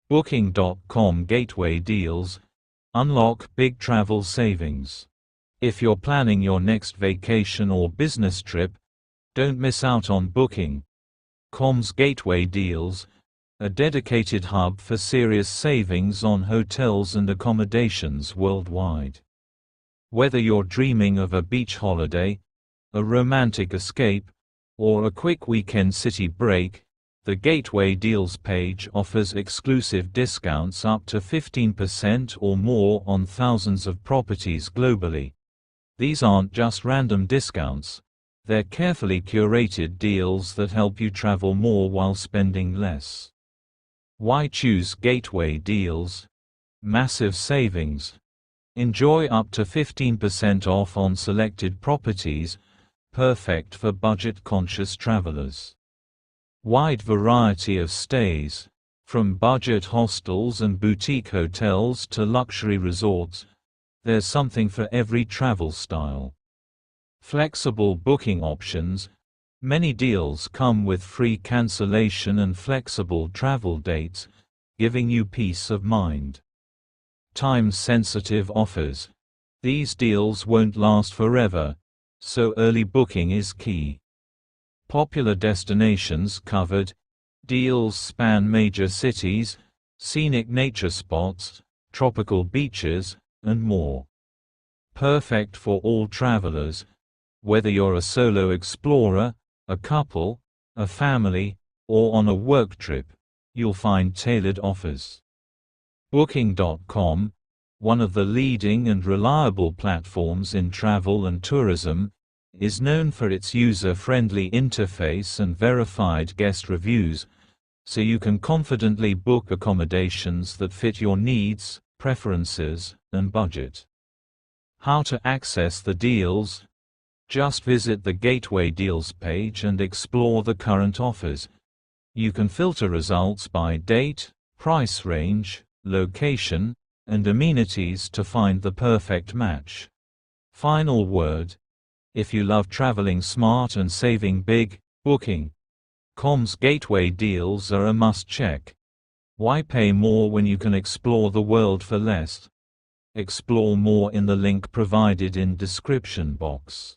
Booking.com Gateway Deals. Unlock big travel savings. If you're planning your next vacation or business trip, don't miss out on Booking.com's Gateway Deals, a dedicated hub for serious savings on hotels and accommodations worldwide. Whether you're dreaming of a beach holiday, a romantic escape, or a quick weekend city break, the Gateway Deals page offers exclusive discounts up to 15% or more on thousands of properties globally. These aren't just random discounts, they're carefully curated deals that help you travel more while spending less. Why choose Gateway Deals? Massive savings. Enjoy up to 15% off on selected properties, perfect for budget-conscious travelers. Wide variety of stays, from budget hostels and boutique hotels to luxury resorts, there's something for every travel style. Flexible booking options. Many deals come with free cancellation and flexible travel dates, giving you peace of mind. Time-sensitive offers. These deals won't last forever, so early booking is key. Popular destinations covered. Deals span major cities, scenic nature spots, tropical beaches, and more. Perfect for all travelers. Whether you're a solo explorer, a couple, a family, or on a work trip, you'll find tailored offers. Booking.com, one of the leading and reliable platforms in travel and tourism, is known for its user-friendly interface and verified guest reviews, so you can confidently book accommodations that fit your needs, preferences, and budget. How to access the deals? Just visit the Gateway Deals page and explore the current offers. You can filter results by date, price range, location, and amenities to find the perfect match. Final word. If you love traveling smart and saving big, Booking.com's Gateway Deals are a must-check. Why pay more when you can explore the world for less? Explore more in the link provided in description box.